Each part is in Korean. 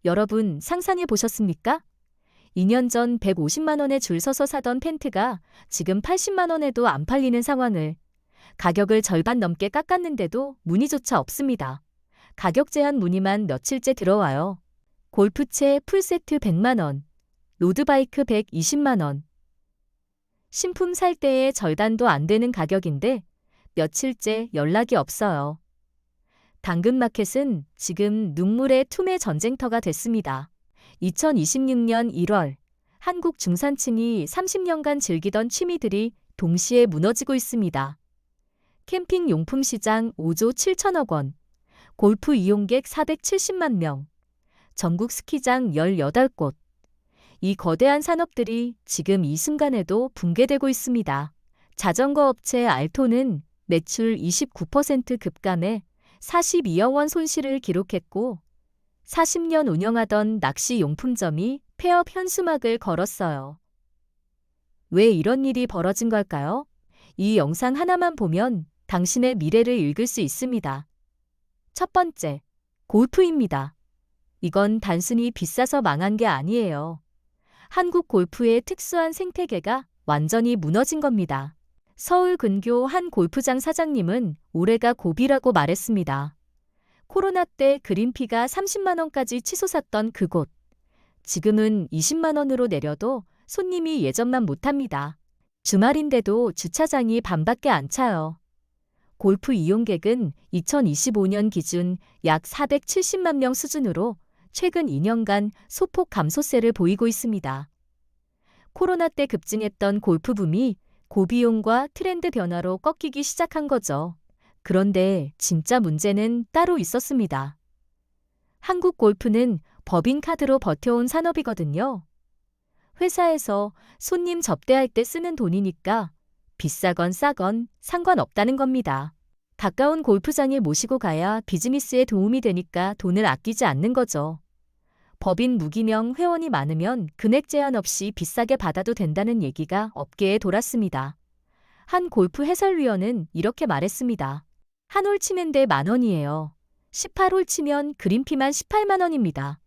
여러분 상상해 보셨습니까? 2년 전 150만 원에 줄 서서 사던 팬트가 지금 80만 원에도 안 팔리는 상황을 가격을 절반 넘게 깎았는데도 문의조차 없습니다. 가격 제한 문의만 며칠째 들어와요. 골프채 풀세트 100만 원, 로드바이크 120만 원. 신품 살 때의 절반도 안 되는 가격인데 며칠째 연락이 없어요. 당근마켓은 지금 눈물의 투매 전쟁터가 됐습니다. 2026년 1월 한국 중산층이 30년간 즐기던 취미들이 동시에 무너지고 있습니다. 캠핑 용품 시장 5조 7천억 원, 골프 이용객 470만 명, 전국 스키장 18곳. 이 거대한 산업들이 지금 이 순간에도 붕괴되고 있습니다. 자전거 업체 알토는 매출 29% 급감해 42억 원 손실을 기록했고 40년 운영하던 낚시 용품점이 폐업 현수막을 걸었어요. 왜 이런 일이 벌어진 걸까요? 이 영상 하나만 보면 당신의 미래를 읽을 수 있습니다. 첫 번째, 골프입니다. 이건 단순히 비싸서 망한 게 아니에요. 한국 골프의 특수한 생태계가 완전히 무너진 겁니다. 서울 근교 한 골프장 사장님은 올해가 고비라고 말했습니다. 코로나 때 그린피가 30만 원까지 치솟았던 그곳. 지금은 20만 원으로 내려도 손님이 예전만 못합니다. 주말인데도 주차장이 반밖에 안 차요. 골프 이용객은 2025년 기준 약 470만 명 수준으로 최근 2년간 소폭 감소세를 보이고 있습니다. 코로나 때 급증했던 골프 붐이 고비용과 트렌드 변화로 꺾이기 시작한 거죠. 그런데 진짜 문제는 따로 있었습니다. 한국 골프는 법인카드로 버텨온 산업이거든요. 회사에서 손님 접대할 때 쓰는 돈이니까 비싸건 싸건 상관없다는 겁니다. 가까운 골프장에 모시고 가야 비즈니스에 도움이 되니까 돈을 아끼지 않는 거죠. 법인 무기명 회원이 많으면 금액 제한 없이 비싸게 받아도 된다는 얘기가 업계에 돌았습니다. 한 골프 해설위원은 이렇게 말했습니다. 한 홀 치는데 10,000원이에요. 18홀 치면 그린피만 18만 원입니다.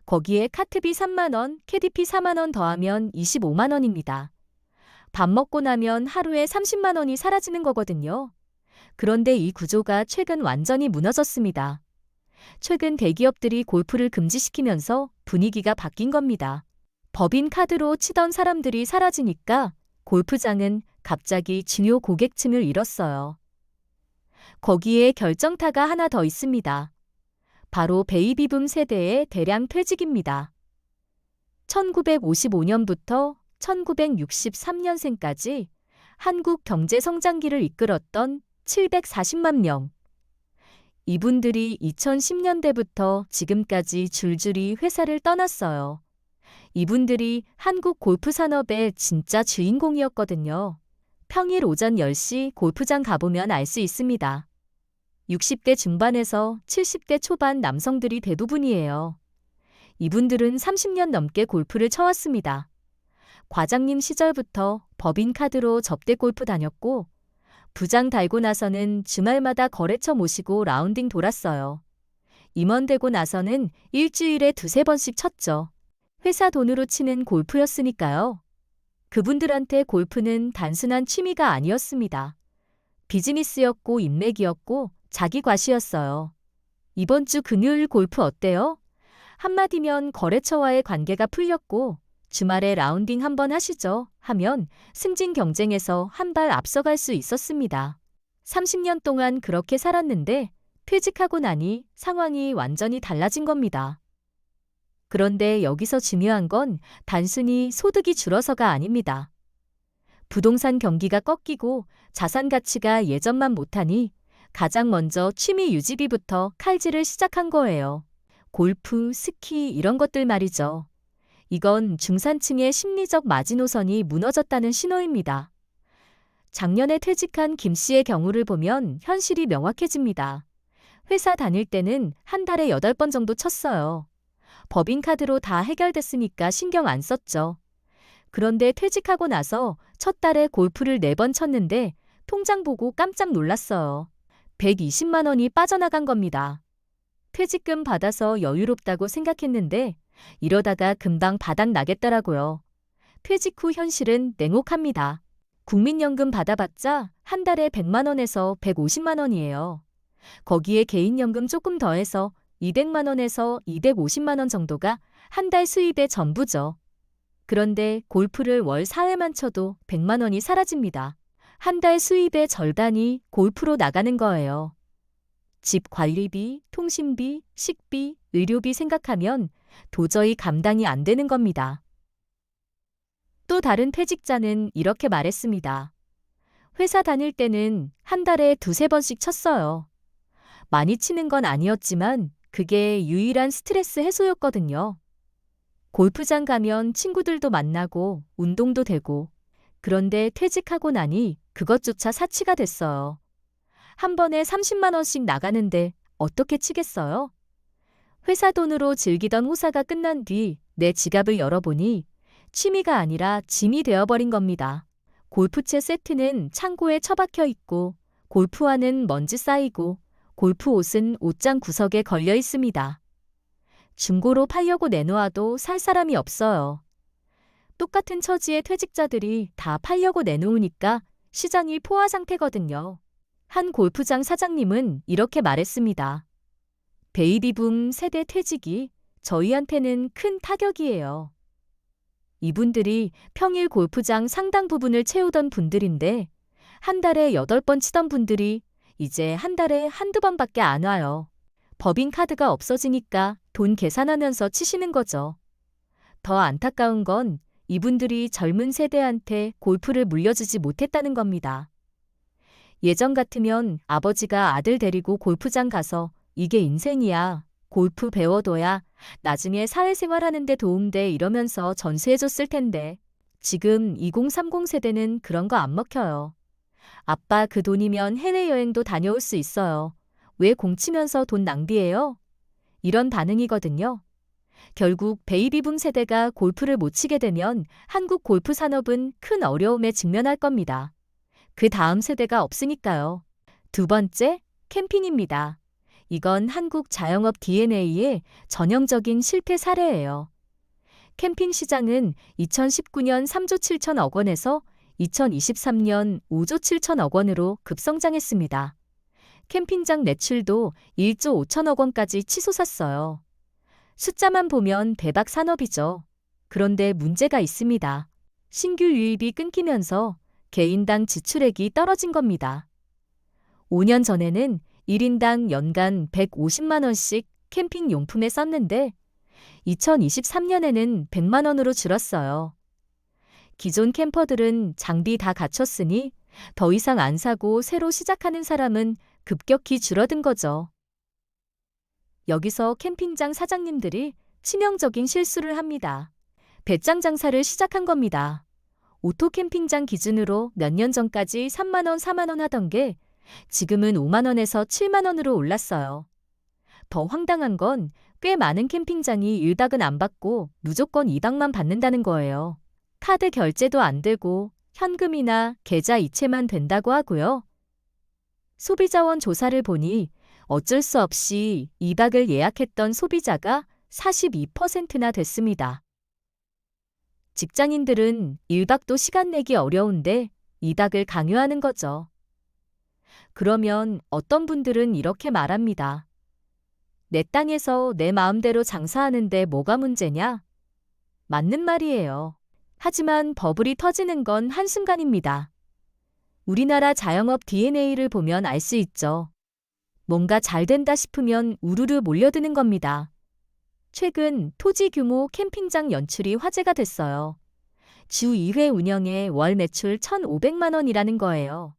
거기에 카트비 3만 원, 캐디피 4만 원 더하면 25만 원입니다. 밥 먹고 나면 하루에 30만 원이 사라지는 거거든요. 그런데 이 구조가 최근 완전히 무너졌습니다. 최근 대기업들이 골프를 금지시키면서 분위기가 바뀐 겁니다. 법인 카드로 치던 사람들이 사라지니까 골프장은 갑자기 중요 고객층을 잃었어요. 거기에 결정타가 하나 더 있습니다. 바로 베이비붐 세대의 대량 퇴직입니다. 1955년부터 1963년생까지 한국 경제 성장기를 이끌었던 740만 명. 이분들이 2010년대부터 지금까지 줄줄이 회사를 떠났어요. 이분들이 한국 골프 산업의 진짜 주인공이었거든요. 평일 오전 10시 골프장 가보면 알 수 있습니다. 60대 중반에서 70대 초반 남성들이 대부분이에요. 이분들은 30년 넘게 골프를 쳐왔습니다. 과장님 시절부터 법인 카드로 접대 골프 다녔고 부장 달고 나서는 주말마다 거래처 모시고 라운딩 돌았어요. 임원되고 나서는 일주일에 2~3번씩 쳤죠. 회사 돈으로 치는 골프였으니까요. 그분들한테 골프는 단순한 취미가 아니었습니다. 비즈니스였고 인맥이었고 자기 과시였어요. 이번 주 금요일 골프 어때요? 한마디면 거래처와의 관계가 풀렸고 주말에 라운딩 한번 하시죠 하면 승진 경쟁에서 한 발 앞서갈 수 있었습니다. 30년 동안 그렇게 살았는데 퇴직하고 나니 상황이 완전히 달라진 겁니다. 그런데 여기서 중요한 건 단순히 소득이 줄어서가 아닙니다. 부동산 경기가 꺾이고 자산 가치가 예전만 못하니 가장 먼저 취미 유지비부터 칼질을 시작한 거예요. 골프, 스키 이런 것들 말이죠. 이건 중산층의 심리적 마지노선이 무너졌다는 신호입니다. 작년에 퇴직한 김 씨의 경우를 보면 현실이 명확해집니다. 회사 다닐 때는 한 달에 8번 정도 쳤어요. 법인카드로 다 해결됐으니까 신경 안 썼죠. 그런데 퇴직하고 나서 첫 달에 골프를 4번 쳤는데 통장 보고 깜짝 놀랐어요. 120만 원이 빠져나간 겁니다. 퇴직금 받아서 여유롭다고 생각했는데 이러다가 금방 바닥 나겠더라고요. 퇴직 후 현실은 냉혹합니다. 국민연금 받아봤자 한 달에 100만 원에서 150만 원이에요. 거기에 개인연금 조금 더해서 200만 원에서 250만 원 정도가 한 달 수입의 전부죠. 그런데 골프를 월 4회만 쳐도 100만 원이 사라집니다. 한 달 수입의 절반이 골프로 나가는 거예요. 집 관리비, 통신비, 식비, 의료비 생각하면 도저히 감당이 안 되는 겁니다. 또 다른 퇴직자는 이렇게 말했습니다. 회사 다닐 때는 한 달에 두세 번씩 쳤어요. 많이 치는 건 아니었지만 그게 유일한 스트레스 해소였거든요. 골프장 가면 친구들도 만나고 운동도 되고, 그런데 퇴직하고 나니 그것조차 사치가 됐어요. 한 번에 30만 원씩 나가는데 어떻게 치겠어요? 회사 돈으로 즐기던 호사가 끝난 뒤 내 지갑을 열어보니 취미가 아니라 짐이 되어버린 겁니다. 골프채 세트는 창고에 처박혀 있고, 골프화는 먼지 쌓이고, 골프 옷은 옷장 구석에 걸려 있습니다. 중고로 팔려고 내놓아도 살 사람이 없어요. 똑같은 처지의 퇴직자들이 다 팔려고 내놓으니까 시장이 포화 상태거든요. 한 골프장 사장님은 이렇게 말했습니다. 베이비붐 세대 퇴직이 저희한테는 큰 타격이에요. 이분들이 평일 골프장 상당 부분을 채우던 분들인데 한 달에 8번 치던 분들이 이제 한 달에 한두 번밖에 안 와요. 법인카드가 없어지니까 돈 계산하면서 치시는 거죠. 더 안타까운 건 이분들이 젊은 세대한테 골프를 물려주지 못했다는 겁니다. 예전 같으면 아버지가 아들 데리고 골프장 가서 이게 인생이야. 골프 배워둬야 나중에 사회생활 하는데 도움돼 이러면서 전수해줬을 텐데 지금 2030 세대는 그런 거 안 먹혀요. 아빠 그 돈이면 해외여행도 다녀올 수 있어요. 왜 공치면서 돈 낭비해요? 이런 반응이거든요. 결국 베이비붐 세대가 골프를 못 치게 되면 한국 골프 산업은 큰 어려움에 직면할 겁니다. 그 다음 세대가 없으니까요. 두 번째, 캠핑입니다. 이건 한국 자영업 DNA의 전형적인 실패 사례예요. 캠핑 시장은 2019년 3조 7천억 원에서 2023년 5조 7천억 원으로 급성장했습니다. 캠핑장 매출도 1조 5천억 원까지 치솟았어요. 숫자만 보면 대박 산업이죠. 그런데 문제가 있습니다. 신규 유입이 끊기면서 개인당 지출액이 떨어진 겁니다. 5년 전에는 1인당 연간 150만 원씩 캠핑 용품에 썼는데 2023년에는 100만 원으로 줄었어요. 기존 캠퍼들은 장비 다 갖췄으니 더 이상 안 사고 새로 시작하는 사람은 급격히 줄어든 거죠. 여기서 캠핑장 사장님들이 치명적인 실수를 합니다. 배짱 장사를 시작한 겁니다. 오토 캠핑장 기준으로 몇 년 전까지 3만 원, 4만 원 하던 게 지금은 5만 원에서 7만 원으로 올랐어요. 더 황당한 건 꽤 많은 캠핑장이 1박은 안 받고 무조건 2박만 받는다는 거예요. 카드 결제도 안 되고 현금이나 계좌 이체만 된다고 하고요. 소비자원 조사를 보니 어쩔 수 없이 2박을 예약했던 소비자가 42%나 됐습니다. 직장인들은 1박도 시간 내기 어려운데 2박을 강요하는 거죠. 그러면 어떤 분들은 이렇게 말합니다. 내 땅에서 내 마음대로 장사하는데 뭐가 문제냐? 맞는 말이에요. 하지만 버블이 터지는 건 한순간입니다. 우리나라 자영업 DNA를 보면 알 수 있죠. 뭔가 잘 된다 싶으면 우르르 몰려드는 겁니다. 최근 토지 규모 캠핑장 연출이 화제가 됐어요. 주 2회 운영에 월 매출 1,500만 원이라는 거예요.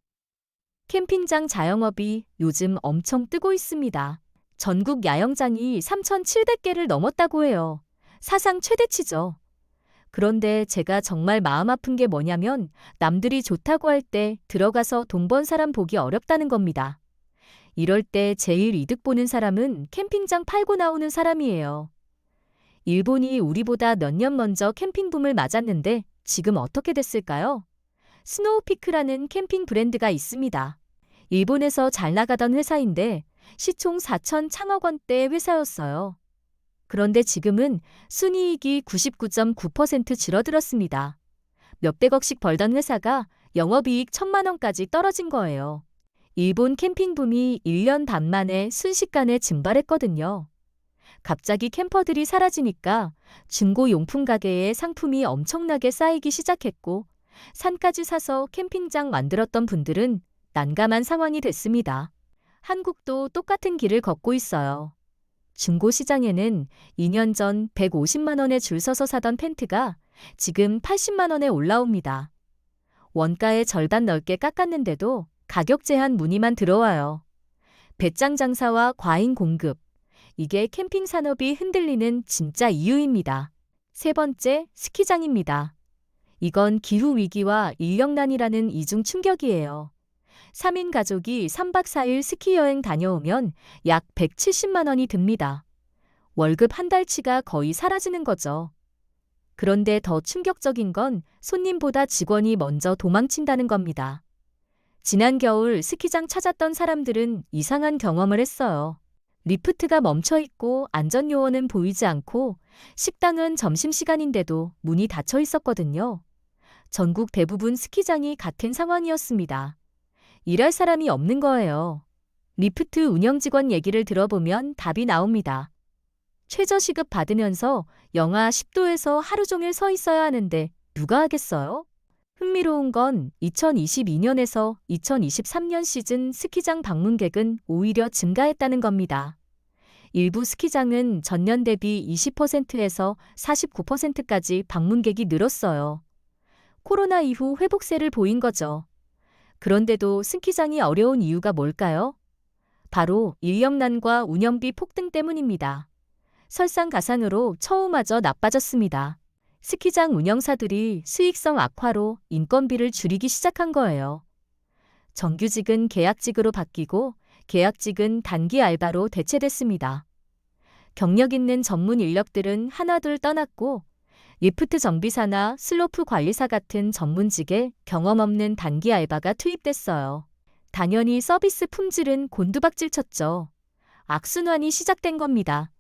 캠핑장 자영업이 요즘 엄청 뜨고 있습니다. 전국 야영장이 3,700개를 넘었다고 해요. 사상 최대치죠. 그런데 제가 정말 마음 아픈 게 뭐냐면 남들이 좋다고 할 때 들어가서 돈 번 사람 보기 어렵다는 겁니다. 이럴 때 제일 이득 보는 사람은 캠핑장 팔고 나오는 사람이에요. 일본이 우리보다 몇 년 먼저 캠핑 붐을 맞았는데 지금 어떻게 됐을까요? 스노우피크라는 캠핑 브랜드가 있습니다. 일본에서 잘 나가던 회사인데 시총 4,000억 원대 회사였어요. 그런데 지금은 순이익이 99.9% 줄어들었습니다. 몇백억씩 벌던 회사가 영업이익 1,000만 원까지 떨어진 거예요. 일본 캠핑 붐이 1년 반 만에 순식간에 증발했거든요. 갑자기 캠퍼들이 사라지니까 중고 용품 가게에 상품이 엄청나게 쌓이기 시작했고 산까지 사서 캠핑장 만들었던 분들은 난감한 상황이 됐습니다. 한국도 똑같은 길을 걷고 있어요. 중고 시장에는 2년 전 150만 원에 줄 서서 사던 텐트가 지금 80만 원에 올라옵니다. 원가의 절반 넓게 깎았는데도 가격 제한 문의만 들어와요. 배짱 장사와 과잉 공급. 이게 캠핑 산업이 흔들리는 진짜 이유입니다. 세 번째, 스키장입니다. 이건 기후 위기와 인력난이라는 이중 충격이에요. 3인 가족이 3박 4일 스키 여행 다녀오면 약 170만 원이 듭니다. 월급 한 달치가 거의 사라지는 거죠. 그런데 더 충격적인 건 손님보다 직원이 먼저 도망친다는 겁니다. 지난 겨울 스키장 찾았던 사람들은 이상한 경험을 했어요. 리프트가 멈춰 있고 안전요원은 보이지 않고 식당은 점심시간인데도 문이 닫혀 있었거든요. 전국 대부분 스키장이 같은 상황이었습니다. 일할 사람이 없는 거예요. 리프트 운영 직원 얘기를 들어보면 답이 나옵니다. 최저시급 받으면서 영하 10도에서 하루 종일 서 있어야 하는데 누가 하겠어요? 흥미로운 건 2022년에서 2023년 시즌 스키장 방문객은 오히려 증가했다는 겁니다. 일부 스키장은 전년 대비 20%에서 49%까지 방문객이 늘었어요. 코로나 이후 회복세를 보인 거죠. 그런데도 스키장이 어려운 이유가 뭘까요? 바로 인력난과 운영비 폭등 때문입니다. 설상가상으로 처우마저 나빠졌습니다. 스키장 운영사들이 수익성 악화로 인건비를 줄이기 시작한 거예요. 정규직은 계약직으로 바뀌고 계약직은 단기 알바로 대체됐습니다. 경력 있는 전문 인력들은 하나둘 떠났고 리프트 정비사나 슬로프 관리사 같은 전문직에 경험 없는 단기 알바가 투입됐어요. 당연히 서비스 품질은 곤두박질 쳤죠. 악순환이 시작된 겁니다.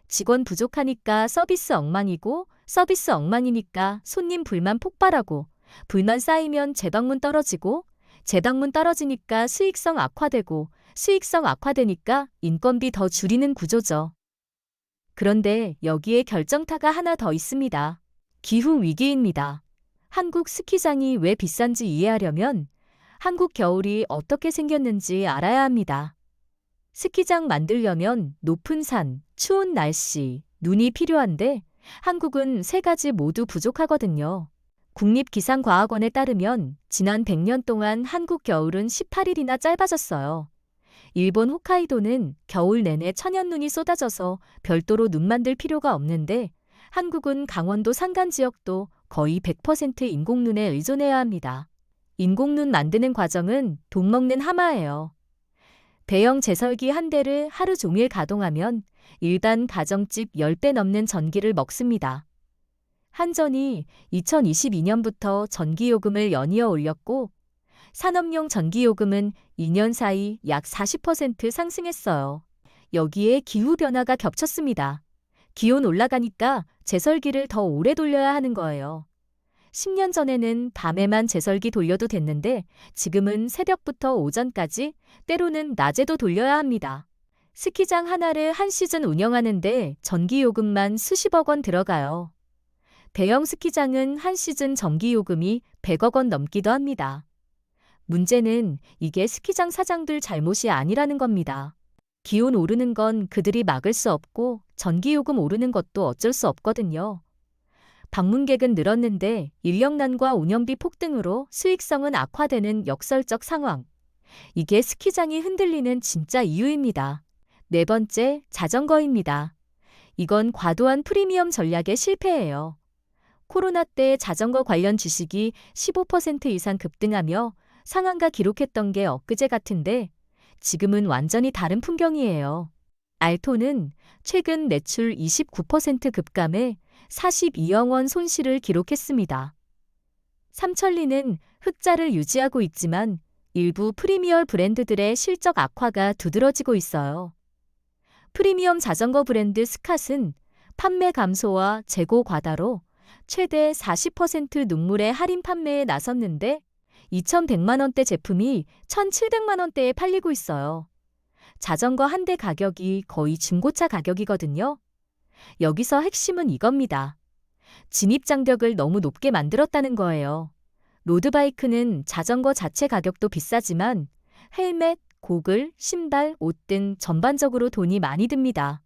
직원 부족하니까 서비스 엉망이고 서비스 엉망이니까 손님 불만 폭발하고 불만 쌓이면 재방문 떨어지고 재방문 떨어지니까 수익성 악화되고 수익성 악화되니까 인건비 더 줄이는 구조죠. 그런데 여기에 결정타가 하나 더 있습니다. 기후 위기입니다. 한국 스키장이 왜 비싼지 이해하려면 한국 겨울이 어떻게 생겼는지 알아야 합니다. 스키장 만들려면 높은 산, 추운 날씨, 눈이 필요한데 한국은 세 가지 모두 부족하거든요. 국립기상과학원에 따르면 지난 100년 동안 한국 겨울은 18일이나 짧아졌어요. 일본 홋카이도는 겨울 내내 천연눈이 쏟아져서 별도로 눈 만들 필요가 없는데 한국은 강원도 산간 지역도 거의 100% 인공눈에 의존해야 합니다. 인공눈 만드는 과정은 돈 먹는 하마예요. 대형 제설기 한 대를 하루 종일 가동하면 일반 가정집 10배 넘는 전기를 먹습니다. 한전이 2022년부터 전기요금을 연이어 올렸고 산업용 전기요금은 2년 사이 약 40% 상승했어요. 여기에 기후변화가 겹쳤습니다. 기온 올라가니까 제설기를 더 오래 돌려야 하는 거예요. 10년 전에는 밤에만 제설기 돌려도 됐는데 지금은 새벽부터 오전까지 때로는 낮에도 돌려야 합니다. 스키장 하나를 한 시즌 운영하는데 전기요금만 수십억 원 들어가요. 대형 스키장은 한 시즌 전기요금이 100억 원 넘기도 합니다. 문제는 이게 스키장 사장들 잘못이 아니라는 겁니다. 기온 오르는 건 그들이 막을 수 없고 전기요금 오르는 것도 어쩔 수 없거든요. 방문객은 늘었는데 인력난과 운영비 폭등으로 수익성은 악화되는 역설적 상황. 이게 스키장이 흔들리는 진짜 이유입니다. 네 번째, 자전거입니다. 이건 과도한 프리미엄 전략의 실패예요. 코로나 때 자전거 관련 주식이 15% 이상 급등하며 상한가 기록했던 게 엊그제 같은데 지금은 완전히 다른 풍경이에요. 알토는 최근 매출 29% 급감해 42억 원 손실을 기록했습니다. 삼천리는 흑자를 유지하고 있지만 일부 프리미엄 브랜드들의 실적 악화가 두드러지고 있어요. 프리미엄 자전거 브랜드 스캇은 판매 감소와 재고 과다로 최대 40% 눈물의 할인 판매에 나섰는데 2,100만 원대 제품이 1,700만 원대에 팔리고 있어요. 자전거 한 대 가격이 거의 중고차 가격이거든요. 여기서 핵심은 이겁니다. 진입장벽을 너무 높게 만들었다는 거예요. 로드바이크는 자전거 자체 가격도 비싸지만 헬멧, 고글, 신발, 옷 등 전반적으로 돈이 많이 듭니다.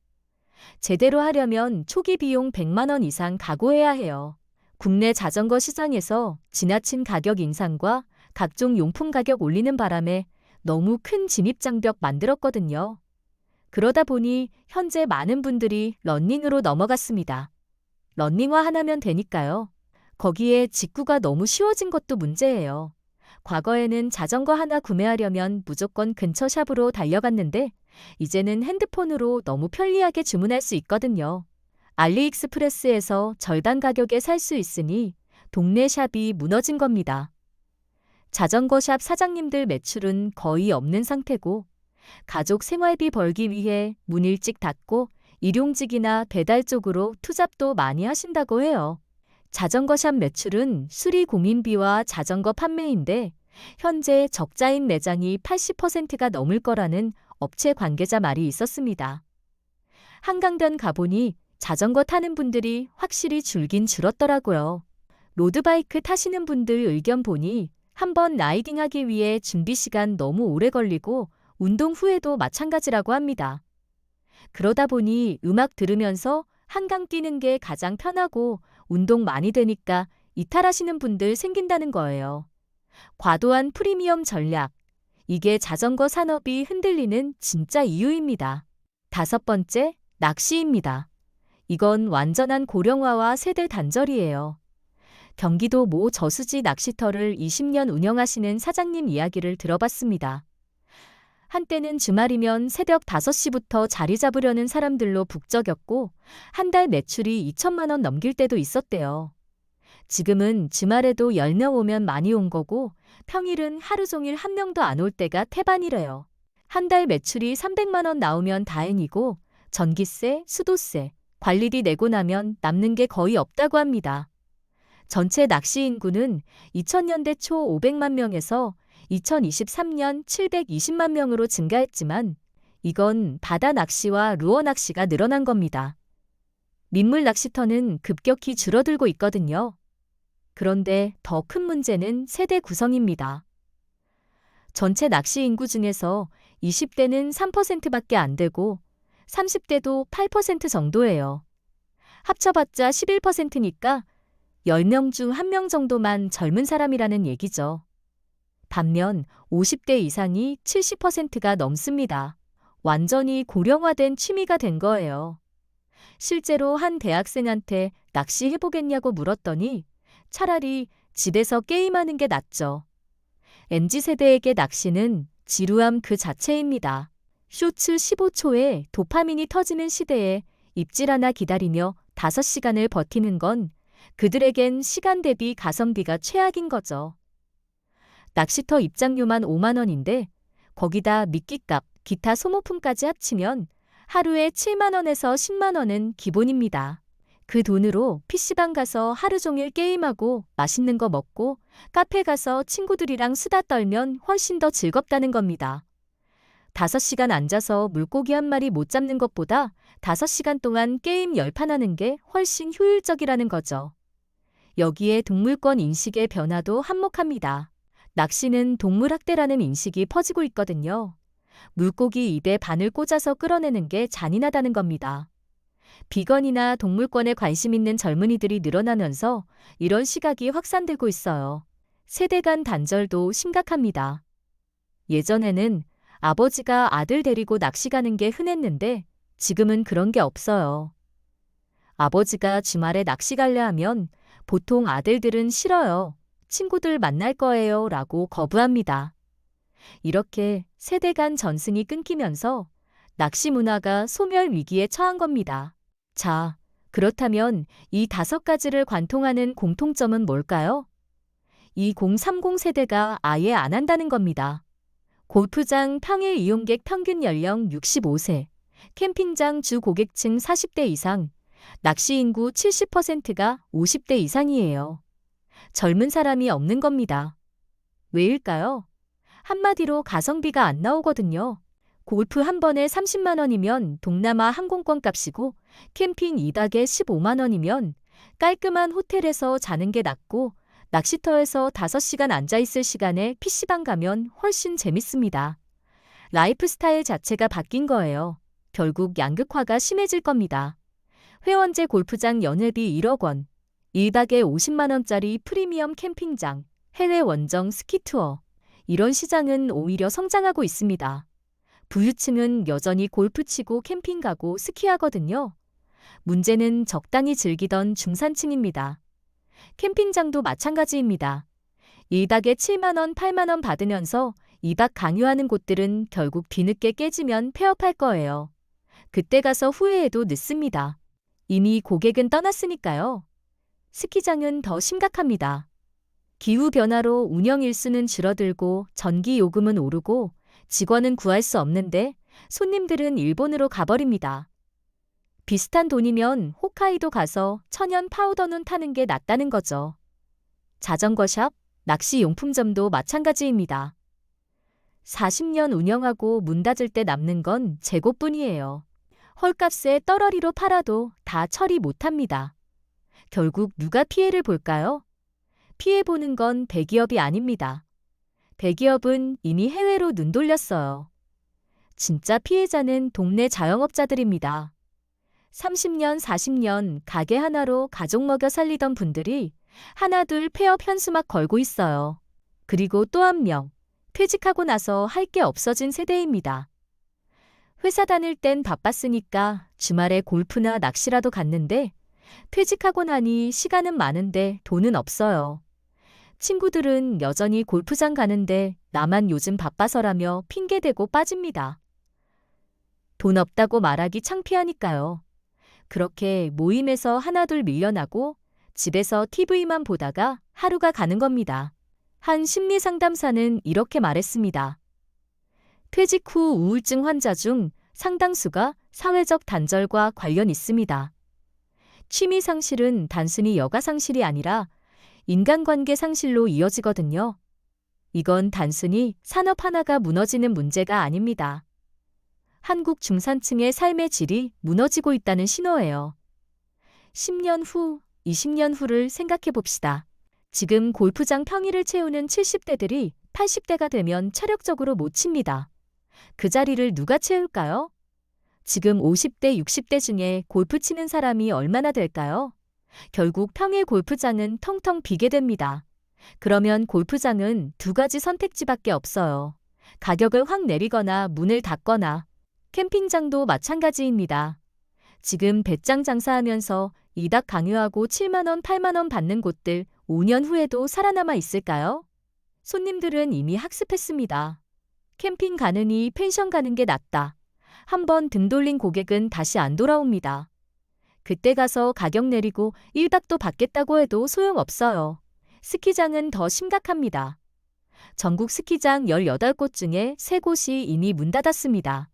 제대로 하려면 초기 비용 100만 원 이상 각오해야 해요. 국내 자전거 시장에서 지나친 가격 인상과 각종 용품 가격 올리는 바람에 너무 큰 진입장벽 만들었거든요. 그러다 보니 현재 많은 분들이 러닝으로 넘어갔습니다. 러닝화 하나면 되니까요. 거기에 직구가 너무 쉬워진 것도 문제예요. 과거에는 자전거 하나 구매하려면 무조건 근처 샵으로 달려갔는데 이제는 핸드폰으로 너무 편리하게 주문할 수 있거든요. 알리익스프레스에서 절반 가격에 살 수 있으니 동네 샵이 무너진 겁니다. 자전거 샵 사장님들 매출은 거의 없는 상태고 가족 생활비 벌기 위해 문 일찍 닫고 일용직이나 배달 쪽으로 투잡도 많이 하신다고 해요. 자전거 샵 매출은 수리 공인비와 자전거 판매인데 현재 적자인 매장이 80%가 넘을 거라는 업체 관계자 말이 있었습니다. 한강변 가보니 자전거 타는 분들이 확실히 줄긴 줄었더라고요. 로드바이크 타시는 분들 의견 보니 한번 라이딩하기 위해 준비 시간 너무 오래 걸리고 운동 후에도 마찬가지라고 합니다. 그러다 보니 음악 들으면서 한강 뛰는 게 가장 편하고 운동 많이 되니까 이탈하시는 분들 생긴다는 거예요. 과도한 프리미엄 전략. 이게 자전거 산업이 흔들리는 진짜 이유입니다. 5번째, 낚시입니다. 이건 완전한 고령화와 세대 단절이에요. 경기도 모 저수지 낚시터를 20년 운영하시는 사장님 이야기를 들어봤습니다. 한때는 주말이면 새벽 5시부터 자리 잡으려는 사람들로 북적였고 한 달 매출이 2천만 원 넘길 때도 있었대요. 지금은 주말에도 10명 오면 많이 온 거고 평일은 하루 종일 한 명도 안 올 때가 태반이래요. 한 달 매출이 300만 원 나오면 다행이고 전기세, 수도세, 관리비 내고 나면 남는 게 거의 없다고 합니다. 전체 낚시 인구는 2000년대 초 500만 명에서 2023년 720만 명으로 증가했지만 이건 바다 낚시와 루어 낚시가 늘어난 겁니다. 민물 낚시터는 급격히 줄어들고 있거든요. 그런데 더 큰 문제는 세대 구성입니다. 전체 낚시 인구 중에서 20대는 3%밖에 안 되고 30대도 8% 정도예요. 합쳐봤자 11%니까 10명 중 1명 정도만 젊은 사람이라는 얘기죠. 반면 50대 이상이 70%가 넘습니다. 완전히 고령화된 취미가 된 거예요. 실제로 한 대학생한테 낚시 해보겠냐고 물었더니 차라리 집에서 게임하는 게 낫죠. MZ세대에게 낚시는 지루함 그 자체입니다. 쇼츠 15초에 도파민이 터지는 시대에 입질 하나 기다리며 5시간을 버티는 건 그들에겐 시간 대비 가성비가 최악인 거죠. 낚시터 입장료만 5만 원인데 거기다 미끼값, 기타 소모품까지 합치면 하루에 7만 원에서 10만 원은 기본입니다. 그 돈으로 PC방 가서 하루 종일 게임하고 맛있는 거 먹고 카페 가서 친구들이랑 수다 떨면 훨씬 더 즐겁다는 겁니다. 5시간 앉아서 물고기 한 마리 못 잡는 것보다 5시간 동안 게임 10판 하는 게 훨씬 효율적이라는 거죠. 여기에 동물권 인식의 변화도 한몫합니다. 낚시는 동물학대라는 인식이 퍼지고 있거든요. 물고기 입에 바늘 꽂아서 끌어내는 게 잔인하다는 겁니다. 비건이나 동물권에 관심 있는 젊은이들이 늘어나면서 이런 시각이 확산되고 있어요. 세대 간 단절도 심각합니다. 예전에는 아버지가 아들 데리고 낚시 가는 게 흔했는데 지금은 그런 게 없어요. 아버지가 주말에 낚시 갈래 하면 보통 아들들은 싫어요. 친구들 만날 거예요 라고 거부합니다. 이렇게 세대 간 전승이 끊기면서 낚시 문화가 소멸 위기에 처한 겁니다. 자, 그렇다면 이 5가지를 관통하는 공통점은 뭘까요? 2030 세대가 아예 안 한다는 겁니다. 골프장 평일 이용객 평균 연령 65세, 캠핑장 주 고객층 40대 이상, 낚시 인구 70%가 50대 이상이에요. 젊은 사람이 없는 겁니다. 왜일까요? 한마디로 가성비가 안 나오거든요. 골프 한 번에 30만 원이면 동남아 항공권 값이고 캠핑 2박에 15만 원이면 깔끔한 호텔에서 자는 게 낫고 낚시터에서 5시간 앉아있을 시간에 PC방 가면 훨씬 재밌습니다. 라이프 스타일 자체가 바뀐 거예요. 결국 양극화가 심해질 겁니다. 회원제 골프장 연회비 1억 원, 1박에 50만 원짜리 프리미엄 캠핑장, 해외 원정 스키 투어. 이런 시장은 오히려 성장하고 있습니다. 부유층은 여전히 골프 치고 캠핑 가고 스키하거든요. 문제는 적당히 즐기던 중산층입니다. 캠핑장도 마찬가지입니다. 1박에 7만 원, 8만 원 받으면서 2박 강요하는 곳들은 결국 뒤늦게 깨지면 폐업할 거예요. 그때 가서 후회해도 늦습니다. 이미 고객은 떠났으니까요. 스키장은 더 심각합니다. 기후변화로 운영 일수는 줄어들고 전기 요금은 오르고 직원은 구할 수 없는데 손님들은 일본으로 가버립니다. 비슷한 돈이면 홋카이도 가서 천연 파우더눈 타는 게 낫다는 거죠. 자전거샵, 낚시용품점도 마찬가지입니다. 40년 운영하고 문 닫을 때 남는 건 재고뿐이에요. 헐값에 떨어리로 팔아도 다 처리 못합니다. 결국 누가 피해를 볼까요? 피해보는 건 대기업이 아닙니다. 대기업은 이미 해외로 눈 돌렸어요. 진짜 피해자는 동네 자영업자들입니다. 30년, 40년 가게 하나로 가족 먹여 살리던 분들이 하나둘 폐업 현수막 걸고 있어요. 그리고 또 한 명, 퇴직하고 나서 할 게 없어진 세대입니다. 회사 다닐 땐 바빴으니까 주말에 골프나 낚시라도 갔는데 퇴직하고 나니 시간은 많은데 돈은 없어요. 친구들은 여전히 골프장 가는데 나만 요즘 바빠서라며 핑계대고 빠집니다. 돈 없다고 말하기 창피하니까요. 그렇게 모임에서 하나둘 밀려나고 집에서 TV만 보다가 하루가 가는 겁니다. 한 심리상담사는 이렇게 말했습니다. 퇴직 후 우울증 환자 중 상당수가 사회적 단절과 관련 있습니다. 취미 상실은 단순히 여가 상실이 아니라 인간관계 상실로 이어지거든요. 이건 단순히 산업 하나가 무너지는 문제가 아닙니다. 한국 중산층의 삶의 질이 무너지고 있다는 신호예요. 10년 후, 20년 후를 생각해 봅시다. 지금 골프장 평일을 채우는 70대들이 80대가 되면 체력적으로 못 칩니다. 그 자리를 누가 채울까요? 지금 50대, 60대 중에 골프 치는 사람이 얼마나 될까요? 결국 평일 골프장은 텅텅 비게 됩니다. 그러면 골프장은 두 가지 선택지밖에 없어요. 가격을 확 내리거나 문을 닫거나. 캠핑장도 마찬가지입니다. 지금 배짱 장사하면서 2박 강요하고 7만 원, 8만 원 받는 곳들 5년 후에도 살아남아 있을까요? 손님들은 이미 학습했습니다. 캠핑 가느니 펜션 가는 게 낫다. 한번 등 돌린 고객은 다시 안 돌아옵니다. 그때 가서 가격 내리고 1박도 받겠다고 해도 소용없어요. 스키장은 더 심각합니다. 전국 스키장 18곳 중에 3곳이 이미 문 닫았습니다.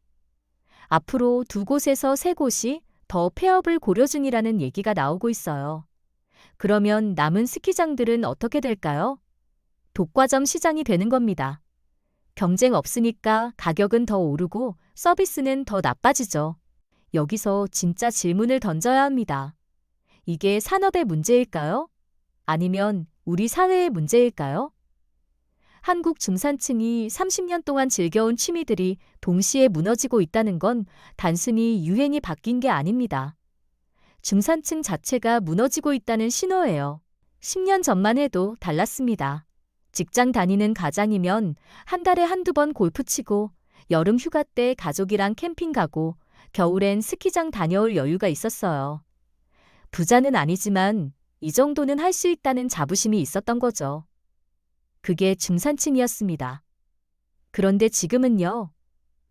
앞으로 2곳에서 3곳이 더 폐업을 고려 중이라는 얘기가 나오고 있어요. 그러면 남은 스키장들은 어떻게 될까요? 독과점 시장이 되는 겁니다. 경쟁 없으니까 가격은 더 오르고 서비스는 더 나빠지죠. 여기서 진짜 질문을 던져야 합니다. 이게 산업의 문제일까요? 아니면 우리 사회의 문제일까요? 한국 중산층이 30년 동안 즐겨온 취미들이 동시에 무너지고 있다는 건 단순히 유행이 바뀐 게 아닙니다. 중산층 자체가 무너지고 있다는 신호예요. 10년 전만 해도 달랐습니다. 직장 다니는 가장이면 한 달에 한두 번 골프 치고 여름 휴가 때 가족이랑 캠핑 가고 겨울엔 스키장 다녀올 여유가 있었어요. 부자는 아니지만 이 정도는 할 수 있다는 자부심이 있었던 거죠. 그게 중산층이었습니다. 그런데 지금은요.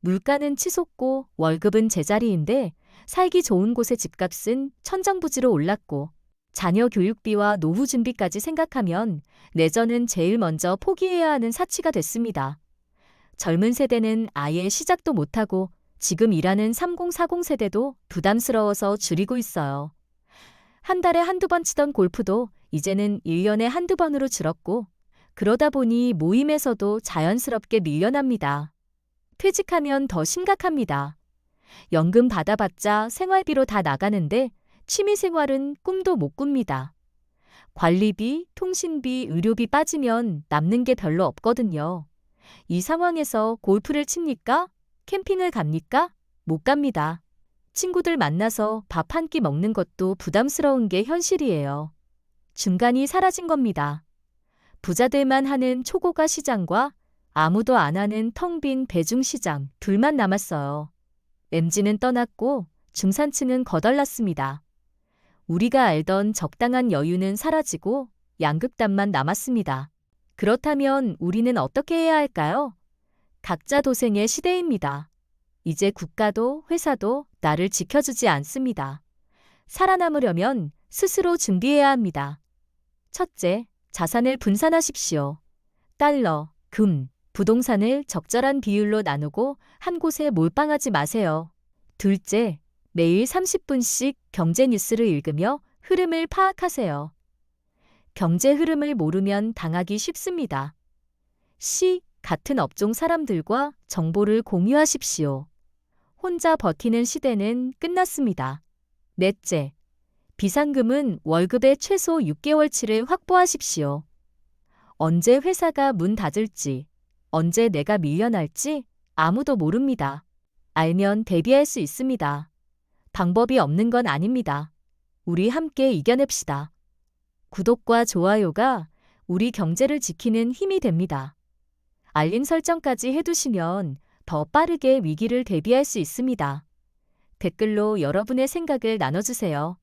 물가는 치솟고 월급은 제자리인데 살기 좋은 곳의 집값은 천정부지로 올랐고 자녀 교육비와 노후 준비까지 생각하면 내전은 제일 먼저 포기해야 하는 사치가 됐습니다. 젊은 세대는 아예 시작도 못하고 지금 일하는 3040 세대도 부담스러워서 줄이고 있어요. 한 달에 한두 번 치던 골프도 이제는 1년에 한두 번으로 줄었고, 그러다 보니 모임에서도 자연스럽게 밀려납니다. 퇴직하면 더 심각합니다. 연금 받아봤자 생활비로 다 나가는데 취미생활은 꿈도 못 꿉니다. 관리비, 통신비, 의료비 빠지면 남는 게 별로 없거든요. 이 상황에서 골프를 칩니까? 캠핑을 갑니까? 못 갑니다. 친구들 만나서 밥 한 끼 먹는 것도 부담스러운 게 현실이에요. 중간이 사라진 겁니다. 부자들만 하는 초고가 시장과 아무도 안 하는 텅 빈 대중시장 둘만 남았어요. MZ는 떠났고 중산층은 거덜났습니다. 우리가 알던 적당한 여유는 사라지고 양극단만 남았습니다. 그렇다면 우리는 어떻게 해야 할까요? 각자 도생의 시대입니다. 이제 국가도 회사도 나를 지켜주지 않습니다. 살아남으려면 스스로 준비해야 합니다. 첫째, 자산을 분산하십시오. 달러, 금, 부동산을 적절한 비율로 나누고 한 곳에 몰빵하지 마세요. 둘째, 매일 30분씩 경제 뉴스를 읽으며 흐름을 파악하세요. 경제 흐름을 모르면 당하기 쉽습니다. 같은 업종 사람들과 정보를 공유하십시오. 혼자 버티는 시대는 끝났습니다. 넷째, 비상금은 월급의 최소 6개월치를 확보하십시오. 언제 회사가 문 닫을지, 언제 내가 밀려날지 아무도 모릅니다. 알면 대비할 수 있습니다. 방법이 없는 건 아닙니다. 우리 함께 이겨냅시다. 구독과 좋아요가 우리 경제를 지키는 힘이 됩니다. 알림 설정까지 해두시면 더 빠르게 위기를 대비할 수 있습니다. 댓글로 여러분의 생각을 나눠주세요.